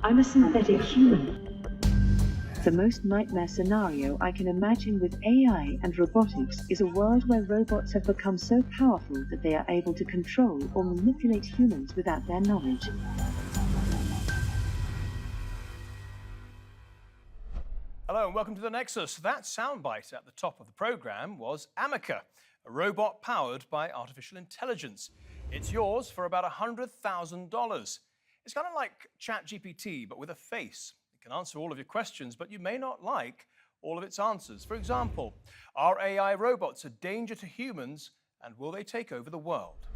I'm a synthetic human. The most nightmare scenario I can imagine with AI and robotics is a world where robots have become so powerful that they are able to control or manipulate humans without their knowledge. Hello and welcome to the Nexus. That soundbite at the top of the program was Amica, a robot powered by artificial intelligence. It's yours for about $100,000. It's kind of like ChatGPT, but with a face. It can answer all of your questions, but you may not like all of its answers. For example, are AI robots a danger to humans, and will they take over the world?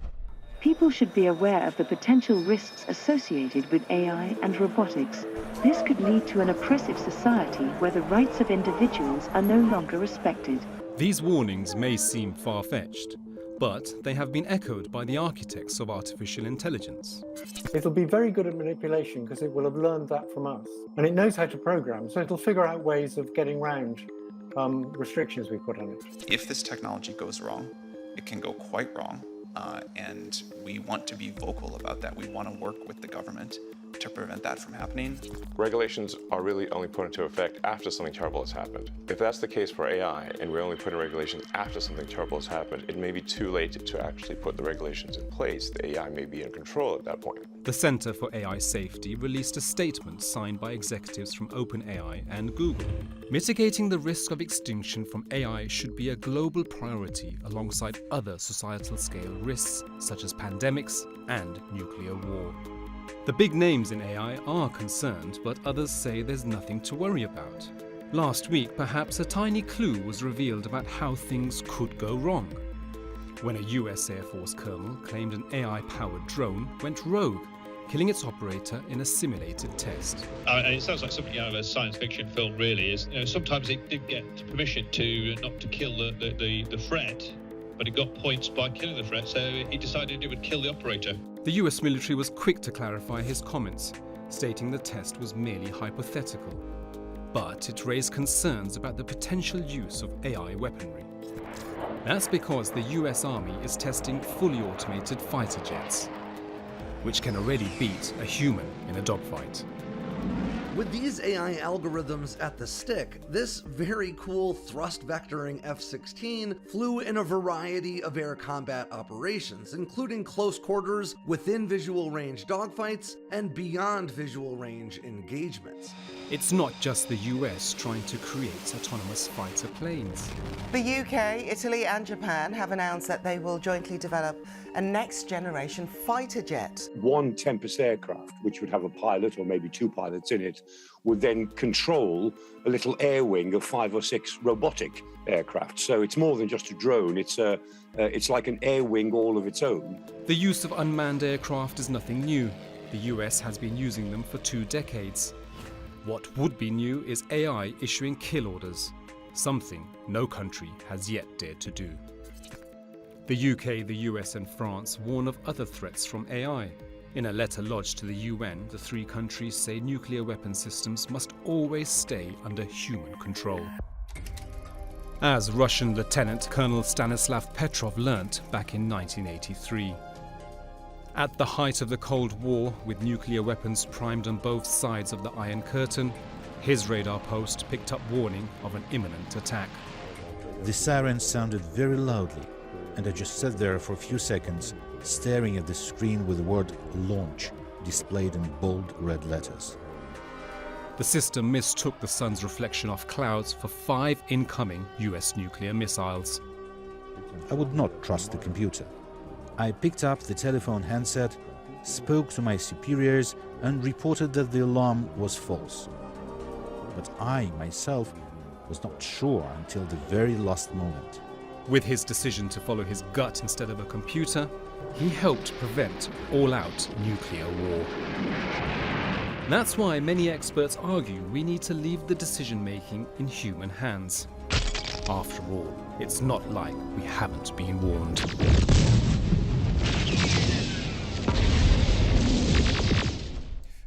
People should be aware of the potential risks associated with AI and robotics. This could lead to an oppressive society where the rights of individuals are no longer respected. These warnings may seem far-fetched, but they have been echoed by the architects of artificial intelligence. It'll be very good at manipulation because it will have learned that from us. And it knows how to program, so it'll figure out ways of getting around restrictions we put on it. If this technology goes wrong, it can go quite wrong. And we want to be vocal about that. We want to work with the government to prevent that from happening. Regulations are really only put into effect after something terrible has happened. If that's the case for AI, and we only put in regulations after something terrible has happened, it may be too late to actually put the regulations in place. The AI may be in control at that point. The Center for AI Safety released a statement signed by executives from OpenAI and Google. Mitigating the risk of extinction from AI should be a global priority alongside other societal scale risks such as pandemics and nuclear war. The big names in AI are concerned, but others say there's nothing to worry about. Last week, perhaps a tiny clue was revealed about how things could go wrong. When a US Air Force colonel claimed an AI-powered drone went rogue, killing its operator in a simulated test. And it sounds like something out of a science fiction film, really. Sometimes it did get permission not to kill the threat, but it got points by killing the threat, so he decided it would kill the operator. The US military was quick to clarify his comments, stating the test was merely hypothetical. But it raised concerns about the potential use of AI weaponry. That's because the US Army is testing fully automated fighter jets, which can already beat a human in a dogfight. With these AI algorithms at the stick, this very cool thrust-vectoring F-16 flew in a variety of air combat operations, including close quarters, within visual range dogfights, and beyond visual range engagements. It's not just the US trying to create autonomous fighter planes. The UK, Italy and Japan have announced that they will jointly develop a next-generation fighter jet. One Tempest aircraft, which would have a pilot or maybe two pilots in it, would then control a little air wing of 5 or 6 robotic aircraft. So it's more than just a drone, it's like an air wing all of its own. The use of unmanned aircraft is nothing new. The US has been using them for 2 decades. What would be new is AI issuing kill orders, something no country has yet dared to do. The UK, the US and France warn of other threats from AI. In a letter lodged to the UN, the 3 countries say nuclear weapon systems must always stay under human control. As Russian Lieutenant Colonel Stanislav Petrov learnt back in 1983. At the height of the Cold War, with nuclear weapons primed on both sides of the Iron Curtain, his radar post picked up warning of an imminent attack. The siren sounded very loudly, and I just sat there for a few seconds, staring at the screen with the word "launch" displayed in bold red letters. The system mistook the sun's reflection off clouds for 5 incoming US nuclear missiles. I would not trust the computer. I picked up the telephone handset, spoke to my superiors, and reported that the alarm was false. But I, myself, was not sure until the very last moment. With his decision to follow his gut instead of a computer, he helped prevent all-out nuclear war. That's why many experts argue we need to leave the decision-making in human hands. After all, it's not like we haven't been warned.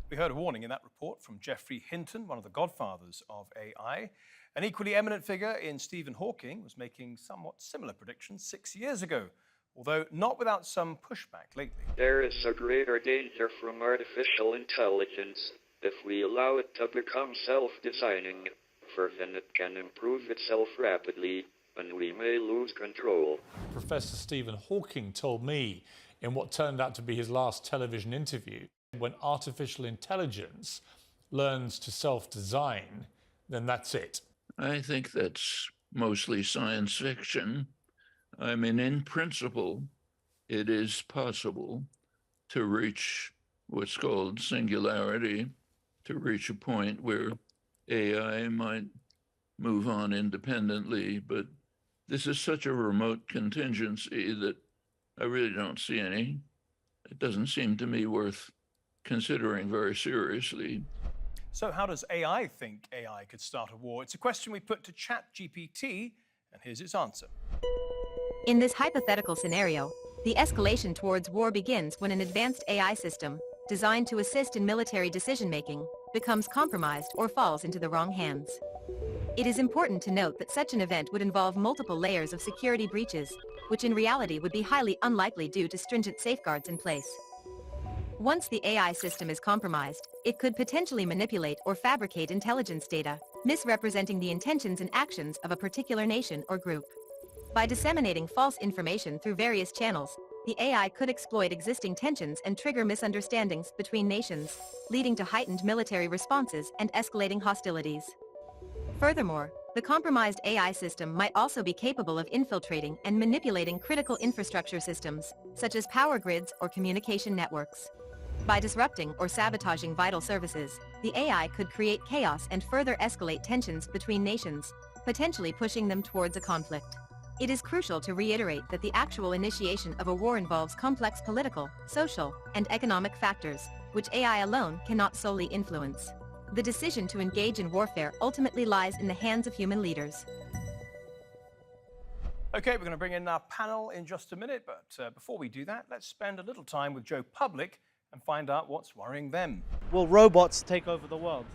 We heard a warning in that report from Geoffrey Hinton, one of the godfathers of AI. An equally eminent figure in Stephen Hawking was making somewhat similar predictions 6 years ago, although not without some pushback lately. There is a greater danger from artificial intelligence If we allow it to become self-designing, then it can improve itself rapidly, and we may lose control. Professor Stephen Hawking told me in what turned out to be his last television interview, when artificial intelligence learns to self-design, then that's it. I think that's mostly science fiction. I mean, in principle, it is possible to reach what's called singularity, to reach a point where AI might move on independently, but this is such a remote contingency that I really don't see any. It doesn't seem to me worth considering very seriously. So how does AI think AI could start a war? It's a question we put to ChatGPT, and here's its answer. In this hypothetical scenario, the escalation towards war begins when an advanced AI system, designed to assist in military decision-making, becomes compromised or falls into the wrong hands. It is important to note that such an event would involve multiple layers of security breaches, which in reality would be highly unlikely due to stringent safeguards in place. Once the AI system is compromised, it could potentially manipulate or fabricate intelligence data, misrepresenting the intentions and actions of a particular nation or group. By disseminating false information through various channels, the AI could exploit existing tensions and trigger misunderstandings between nations, leading to heightened military responses and escalating hostilities. Furthermore, the compromised AI system might also be capable of infiltrating and manipulating critical infrastructure systems, such as power grids or communication networks. By disrupting or sabotaging vital services, the AI could create chaos and further escalate tensions between nations, potentially pushing them towards a conflict. It is crucial to reiterate that the actual initiation of a war involves complex political, social, and economic factors, which AI alone cannot solely influence. The decision to engage in warfare ultimately lies in the hands of human leaders. Okay, we're going to bring in our panel in just a minute, but before we do that, let's spend a little time with Joe Public and find out what's worrying them. Will robots take over the world?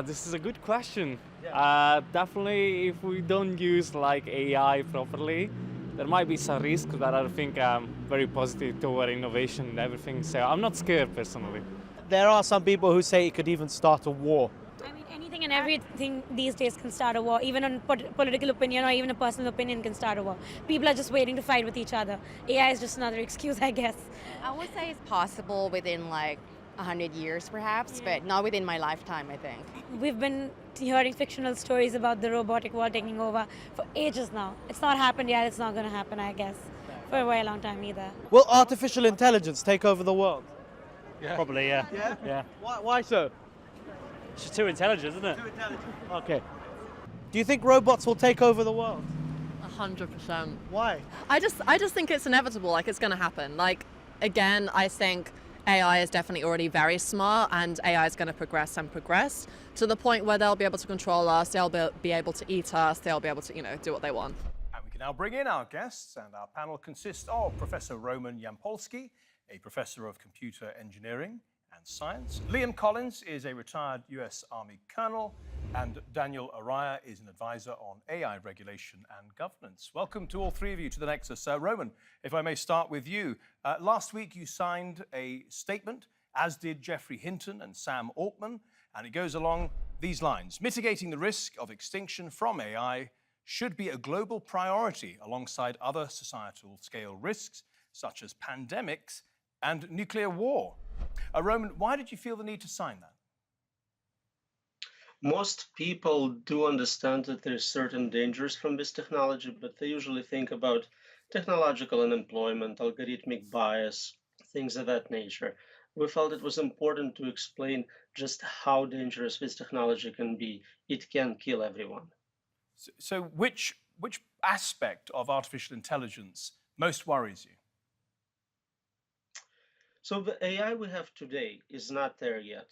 This is a good question. Definitely, if we don't use like AI properly, there might be some risk, but I think I'm very positive toward innovation and everything, so I'm not scared personally. There are some people who say it could even start a war. I mean, anything and everything these days can start a war. Even a political opinion or even a personal opinion can start a war. People are just waiting to fight with each other. AI is just another excuse, I guess. I would say it's possible within like 100 years perhaps, but not within my lifetime, I think. We've been hearing fictional stories about the robotic world taking over for ages now. It's not happened yet, it's not going to happen, I guess, for a very long time either. Will artificial intelligence take over the world? Yeah. Probably, yeah. Yeah? Why so? It's just too intelligent, isn't it? Too intelligent. Okay. Do you think robots will take over the world? 100%. Why? I just think it's inevitable, like it's going to happen. Like, again, I think AI is definitely already very smart, and AI is going to progress and progress to the point where they'll be able to control us, they'll be able to eat us, they'll be able to, do what they want. And we can now bring in our guests, and our panel consists of Professor Roman Yampolsky, a professor of computer engineering and science. Liam Collins is a retired US Army colonel, and Daniel Araya is an advisor on AI regulation and governance. Welcome to all three of you to the Nexus. Roman, if I may start with you. Last week you signed a statement, as did Geoffrey Hinton and Sam Altman, and it goes along these lines. Mitigating the risk of extinction from AI should be a global priority alongside other societal scale risks, such as pandemics and nuclear war. Roman, why did you feel the need to sign that? Most people do understand that there's certain dangers from this technology, but they usually think about technological unemployment, algorithmic bias, things of that nature. We felt it was important to explain just how dangerous this technology can be. It can kill everyone. So which aspect of artificial intelligence most worries you? So the AI we have today is not there yet.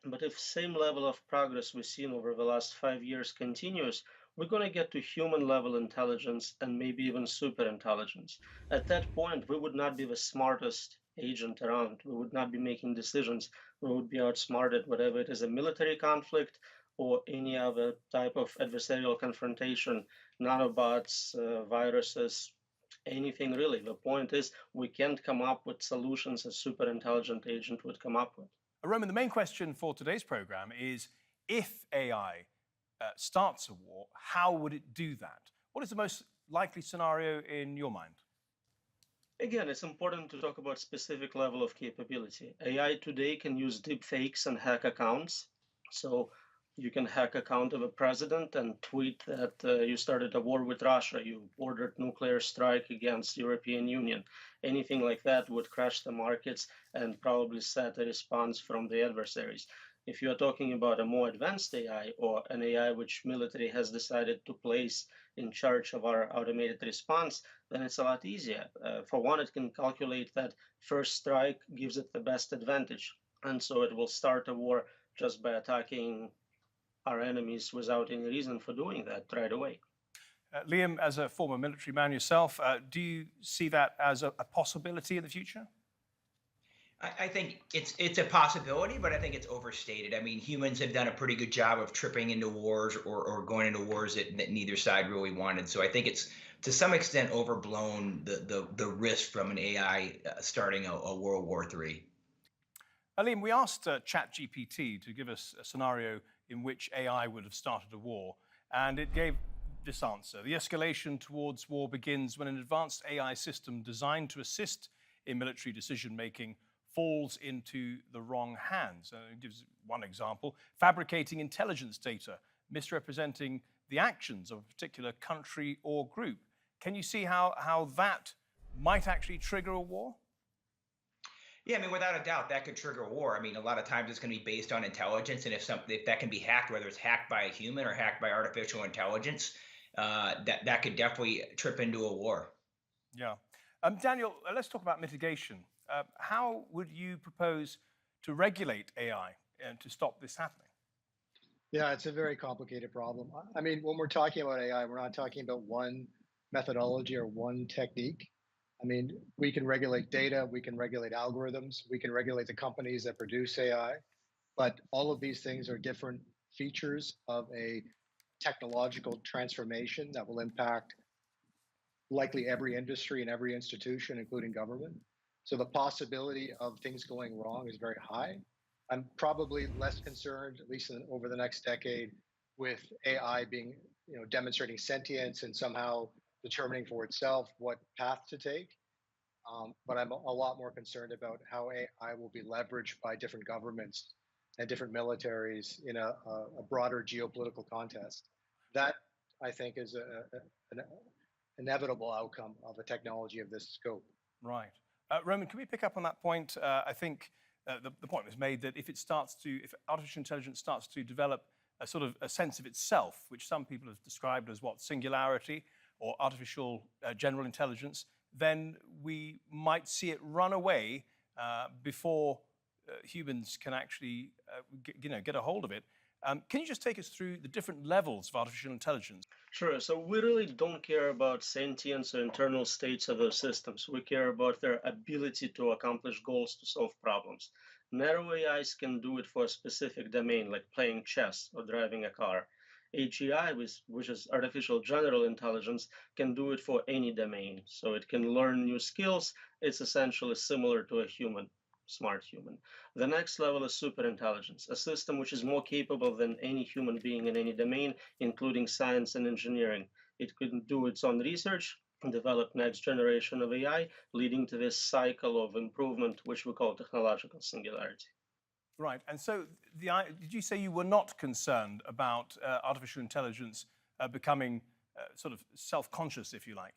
But if same level of progress we've seen over the last 5 years continues, we're going to get to human level intelligence and maybe even super intelligence. At that point, we would not be the smartest agent around. We would not be making decisions. We would be outsmarted, whether it is a military conflict or any other type of adversarial confrontation, nanobots, viruses, anything really. The point is we can't come up with solutions a super intelligent agent would come up with. Roman, the main question for today's program is, if AI starts a war, how would it do that? What is the most likely scenario in your mind? Again, it's important to talk about specific level of capability. AI today can use deep fakes and hack accounts. So you can hack account of a president and tweet that you started a war with Russia, you ordered nuclear strike against European Union. Anything like that would crash the markets and probably set a response from the adversaries. If you are talking about a more advanced AI or an AI which military has decided to place in charge of our automated response, then it's a lot easier. For one, it can calculate that first strike gives it the best advantage. And so it will start a war just by attacking our enemies without any reason for doing that right away. Liam, as a former military man yourself, do you see that as a possibility in the future? I think it's a possibility, but I think it's overstated. I mean, humans have done a pretty good job of tripping into wars or going into wars that neither side really wanted. So I think it's to some extent overblown the risk from an AI starting a World War III. Liam, we asked ChatGPT to give us a scenario in which AI would have started a war, and it gave this answer. The escalation towards war begins when an advanced AI system designed to assist in military decision-making falls into the wrong hands. It gives one example: fabricating intelligence data, misrepresenting the actions of a particular country or group. Can you see how that might actually trigger a war? Yeah, I mean, without a doubt, that could trigger a war. I mean, a lot of times it's going to be based on intelligence, and if that can be hacked, whether it's hacked by a human or hacked by artificial intelligence, that could definitely trip into a war. Yeah. Daniel, let's talk about mitigation. How would you propose to regulate AI and to stop this happening? Yeah, it's a very complicated problem. I mean, when we're talking about AI, we're not talking about one methodology or one technique. I mean, we can regulate data, we can regulate algorithms, we can regulate the companies that produce AI, but all of these things are different features of a technological transformation that will impact likely every industry and every institution, including government. So the possibility of things going wrong is very high. I'm probably less concerned, at least over the next decade, with AI being, demonstrating sentience and somehow determining for itself what path to take. But I'm a lot more concerned about how AI will be leveraged by different governments and different militaries in a broader geopolitical context. That, I think, is an inevitable outcome of a technology of this scope. Right. Roman, can we pick up on that point? I think the point was made that if artificial intelligence starts to develop a sort of a sense of itself, which some people have described as singularity or artificial general intelligence, then we might see it run away before humans can actually get a hold of it. Can you just take us through the different levels of artificial intelligence? Sure. So we really don't care about sentience or internal states of those systems. We care about their ability to accomplish goals, to solve problems. Narrow AIs can do it for a specific domain, like playing chess or driving a car. AGI, which is artificial general intelligence, can do it for any domain. So it can learn new skills. It's essentially similar to a human. Smart human. The next level is superintelligence, a system which is more capable than any human being in any domain, including science and engineering. It can do its own research and develop next generation of AI, leading to this cycle of improvement, which we call technological singularity. Right. And so did you say you were not concerned about artificial intelligence becoming sort of self-conscious, if you like?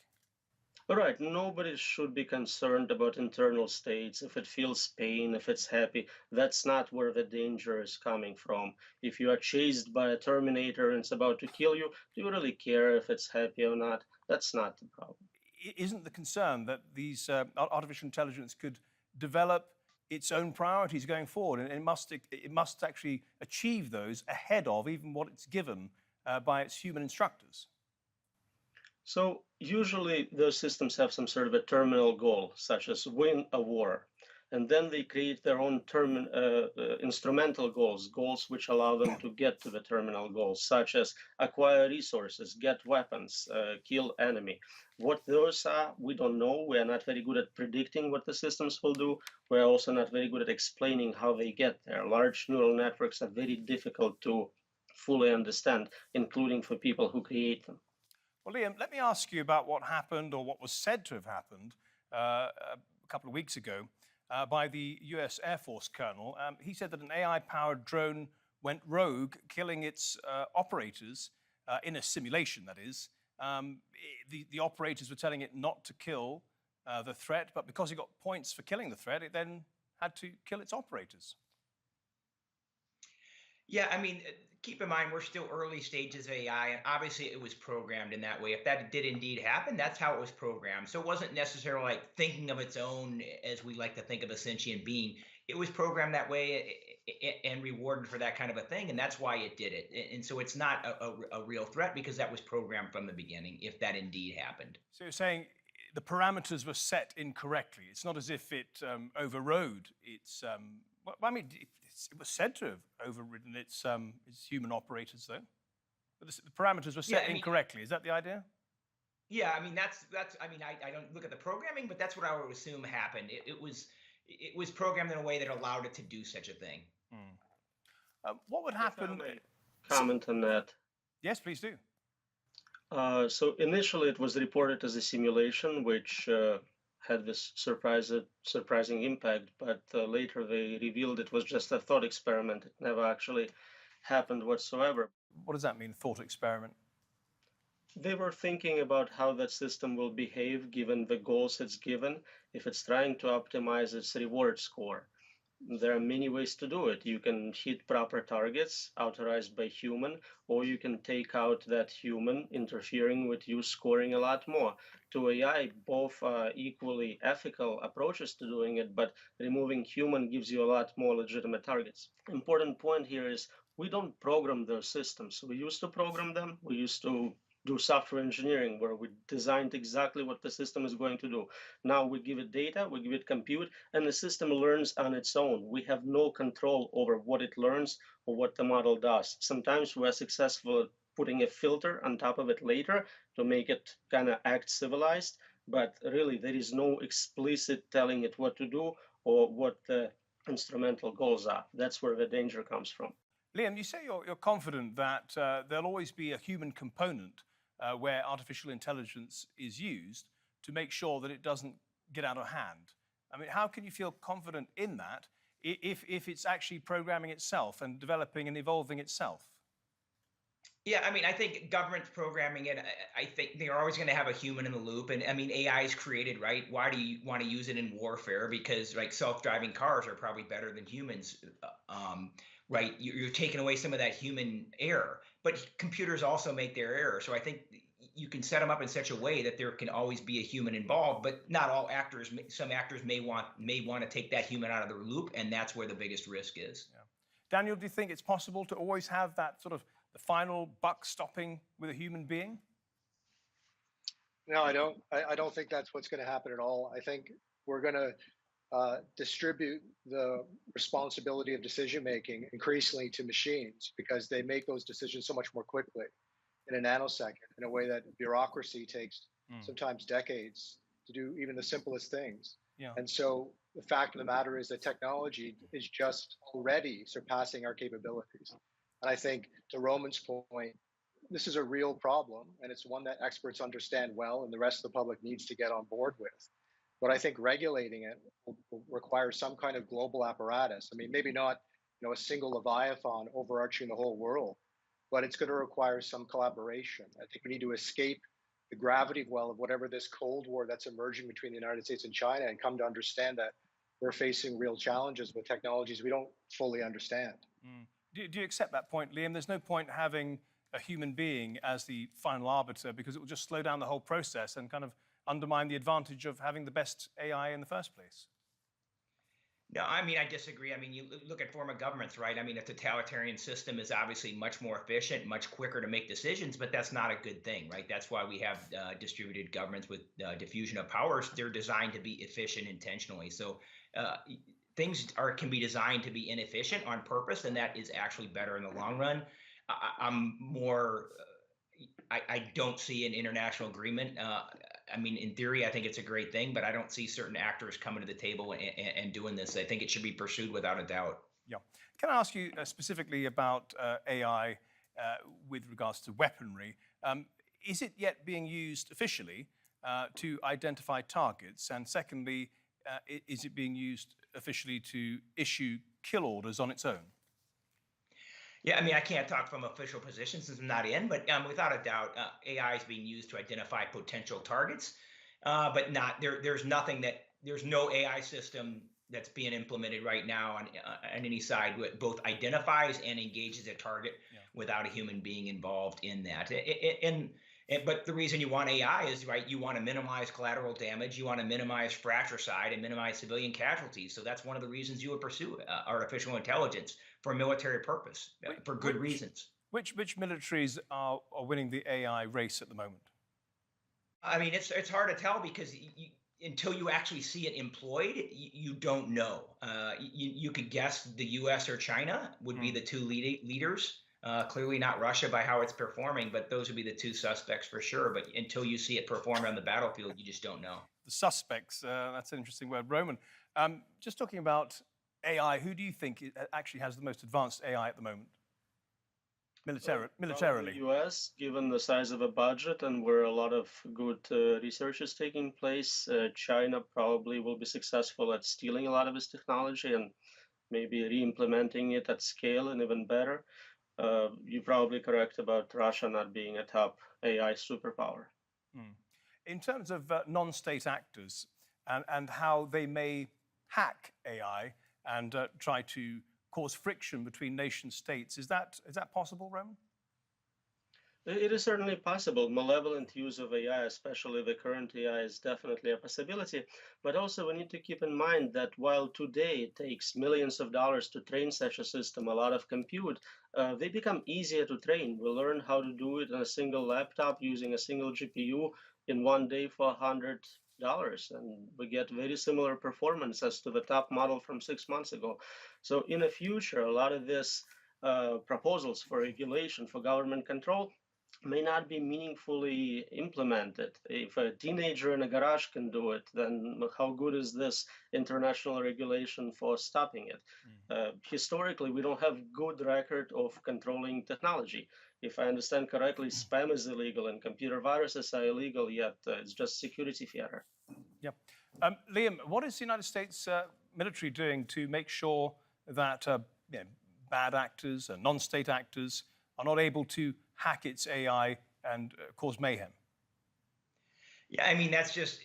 All right, nobody should be concerned about internal states. If it feels pain, if it's happy, that's not where the danger is coming from. If you are chased by a Terminator and it's about to kill you, do you really care if it's happy or not? That's not the problem. Isn't the concern that these artificial intelligence could develop its own priorities going forward, and it must actually achieve those ahead of even what it's given by its human instructors? So usually those systems have some sort of a terminal goal, such as win a war. and then they create their own instrumental goals, goals which allow them to get to the terminal goals, such as acquire resources, get weapons, kill enemy. What those are, we don't know. We are not very good at predicting what the systems will do. We're also not very good at explaining how they get there. Large neural networks are very difficult to fully understand, including for people who create them. Well, Liam, let me ask you about what happened, or what was said to have happened a couple of weeks ago by the US Air Force colonel. He said that an AI-powered drone went rogue, killing its operators in a simulation, that is. The operators were telling it not to kill the threat, but because it got points for killing the threat, it then had to kill its operators. Yeah, I mean, keep in mind, we're still early stages of AI, and obviously it was programmed in that way. If that did indeed happen, that's how it was programmed. So it wasn't necessarily like thinking of its own as we like to think of a sentient being. It was programmed that way and rewarded for that kind of a thing, and that's why it did it. And so it's not a real threat because that was programmed from the beginning, if that indeed happened. So you're saying the parameters were set incorrectly. It's not as if it overrode its... well, I mean, it was said to have overridden its human operators, though. But the parameters were set incorrectly. Is that the idea? Yeah, I mean, that's. I mean, I don't look at the programming, but that's what I would assume happened. It was programmed in a way that allowed it to do such a thing. What would happen? Comment on that. Yes, please do. So initially, it was reported as a simulation, which had this surprising impact, but later they revealed it was just a thought experiment. It never actually happened whatsoever. What does that mean, thought experiment? They were thinking about how that system will behave given the goals it's given, if it's trying to optimize its reward score. There are many ways to do it. You can hit proper targets authorized by human, or you can take out that human interfering with you scoring a lot more. To AI, both are equally ethical approaches to doing it, but removing human gives you a lot more legitimate targets. Important point here is we don't program those systems. We used to program them. We used to do software engineering where we designed exactly what the system is going to do. Now we give it data, we give it compute, and the system learns on its own. We have no control over what it learns or what the model does. Sometimes we're successful at putting a filter on top of it later to make it kind of act civilized, but really there is no explicit telling it what to do or what the instrumental goals are. That's where the danger comes from. Liam, you say you're confident that there'll always be a human component where artificial intelligence is used to make sure that it doesn't get out of hand. I mean, how can you feel confident in that if it's actually programming itself and developing and evolving itself? Yeah, I mean, I think government's programming it. I think they're always going to have a human in the loop. And I mean, AI is created, right? Why do you want to use it in warfare? Because like self-driving cars are probably better than humans, right? You're taking away some of that human error. But computers also make their error. So I think you can set them up in such a way that there can always be a human involved, but not all actors. Some actors may want to take that human out of the loop, and that's where the biggest risk is. Yeah. Daniel, do you think it's possible to always have that sort of the final buck stopping with a human being? No, I don't. I don't think that's what's going to happen at all. I think we're going to distribute the responsibility of decision making increasingly to machines because they make those decisions so much more quickly in a nanosecond in a way that bureaucracy takes sometimes decades to do even the simplest things. Yeah. And so the fact of the matter is that technology is just already surpassing our capabilities. And I think to Roman's point, this is a real problem, and it's one that experts understand well and the rest of the public needs to get on board with. But I think regulating it will require some kind of global apparatus. I mean, maybe not, a single Leviathan overarching the whole world, but it's going to require some collaboration. I think we need to escape the gravity well of whatever this Cold War that's emerging between the United States and China and come to understand that we're facing real challenges with technologies we don't fully understand. Do you accept that point, Liam? There's no point having a human being as the final arbiter because it will just slow down the whole process and kind of undermine the advantage of having the best AI in the first place. No, I mean, I disagree. I mean, you look at form of governments, right? I mean, a totalitarian system is obviously much more efficient, much quicker to make decisions, but that's not a good thing, right? That's why we have distributed governments with diffusion of powers. They're designed to be efficient intentionally. So things can be designed to be inefficient on purpose, and that is actually better in the long run. I'm more. I don't see an international agreement. I mean, in theory, I think it's a great thing, but I don't see certain actors coming to the table and doing this. I think it should be pursued without a doubt. Yeah. Can I ask you specifically about AI with regards to weaponry? Is it yet being used officially to identify targets? And secondly, is it being used officially to issue kill orders on its own? Yeah, I mean, I can't talk from official position since I'm not in, but without a doubt, AI is being used to identify potential targets, but not there's nothing that there's no AI system that's being implemented right now on any side that both identifies and engages a target without a human being involved in that. But the reason you want AI is, right, you want to minimize collateral damage, you want to minimize fratricide and minimize civilian casualties. So that's one of the reasons you would pursue artificial intelligence for a military purpose, for good reasons. Which militaries are winning the AI race at the moment? I mean, it's hard to tell because until you actually see it employed, you don't know. You could guess the U.S. or China would be the two leaders. Clearly not Russia by how it's performing, but those would be the two suspects for sure. But until you see it perform on the battlefield, you just don't know. The suspects, that's an interesting word. Roman, just talking about AI, who do you think actually has the most advanced AI at the moment? Militarily. The US, given the size of a budget and where a lot of good research is taking place, China probably will be successful at stealing a lot of this technology and maybe re-implementing it at scale and even better. You're probably correct about Russia not being a top AI superpower. In terms of non-state actors and how they may hack AI and try to cause friction between nation states, is that possible, Roman? It is certainly possible. Malevolent use of AI, especially the current AI, is definitely a possibility. But also we need to keep in mind that while today it takes millions of dollars to train such a system, a lot of compute, they become easier to train. We learn how to do it on a single laptop using a single GPU in one day for $100. And we get very similar performance as to the top model from 6 months ago. So in the future, a lot of this proposals for regulation, for government control, may not be meaningfully implemented. If a teenager in a garage can do it, then how good is this international regulation for stopping it? Historically, we don't have good record of controlling technology. If I understand correctly, spam is illegal and computer viruses are illegal, yet it's just security theater. Yep. Liam, what is the United States military doing to make sure that bad actors and non-state actors are not able to hack its AI and cause mayhem? Yeah, I mean, that's just,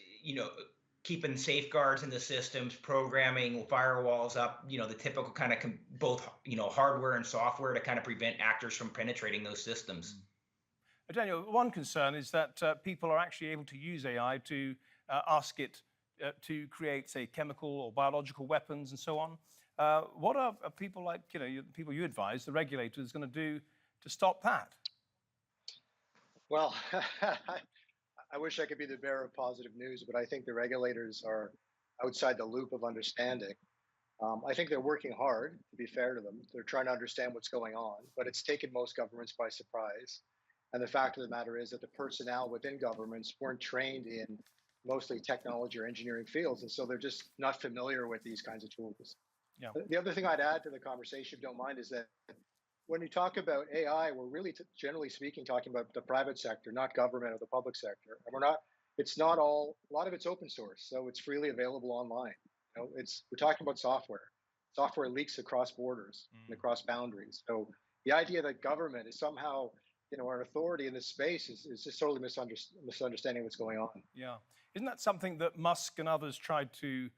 keeping safeguards in the systems, programming firewalls up, the typical kind of both, hardware and software to kind of prevent actors from penetrating those systems. Daniel, one concern is that people are actually able to use AI to ask it to create, say, chemical or biological weapons and so on. What are people like, the people you advise, the regulators, going to do to stop that? Well, I wish I could be the bearer of positive news, but I think the regulators are outside the loop of understanding. I think they're working hard, to be fair to them. They're trying to understand what's going on, but it's taken most governments by surprise. And the fact of the matter is that the personnel within governments weren't trained in mostly technology or engineering fields, and so they're just not familiar with these kinds of tools. Yeah. The other thing I'd add to the conversation, if you don't mind, is that when you talk about AI, we're really, generally speaking, talking about the private sector, not government or the public sector. And a lot of it's open source, so it's freely available online. We're talking about software. Software leaks across borders and across boundaries. So the idea that government is somehow, an authority in this space is just totally misunderstanding what's going on. Yeah. Isn't that something that Musk and others tried to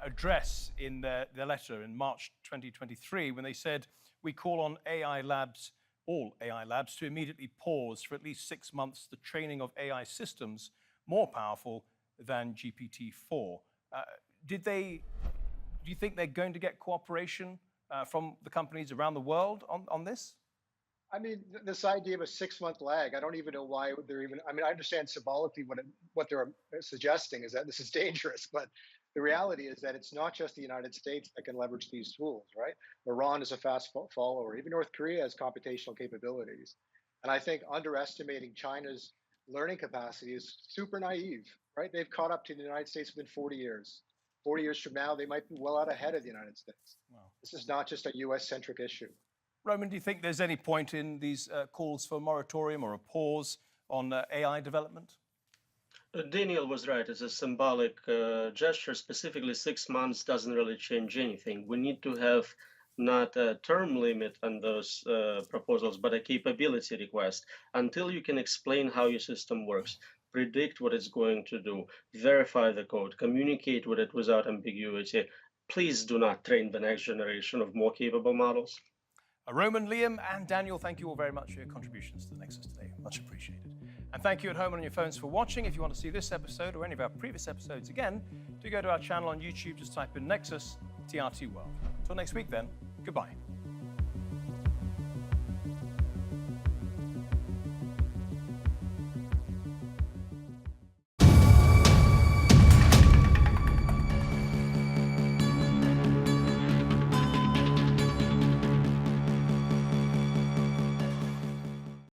address in their letter in March 2023 when they said, we call on all AI labs to immediately pause for at least 6 months the training of AI systems more powerful than GPT-4. Do you think they're going to get cooperation from the companies around the world on this? I mean, this idea of a 6-month lag, I don't even know why they're even, I understand symbolically what they're suggesting is that this is dangerous, but The reality is that it's not just the United States that can leverage these tools, right? Iran is a fast follower. Even North Korea has computational capabilities. And I think underestimating China's learning capacity is super naive, right? They've caught up to the United States within 40 years. 40 years from now, they might be well out ahead of the United States. Wow. This is not just a US-centric issue. Roman, do you think there's any point in these calls for a moratorium or a pause on AI development? Daniel was right. It's a symbolic gesture. Specifically, 6 months doesn't really change anything. We need to have not a term limit on those proposals, but a capability request. Until you can explain how your system works, predict what it's going to do, verify the code, communicate with it without ambiguity, please do not train the next generation of more capable models. Roman, Liam, and Daniel, thank you all very much for your contributions to the Nexus today. Much appreciated. And thank you at home and on your phones for watching. If you want to see this episode or any of our previous episodes again, do go to our channel on YouTube. Just type in Nexus TRT World. Until next week then, goodbye.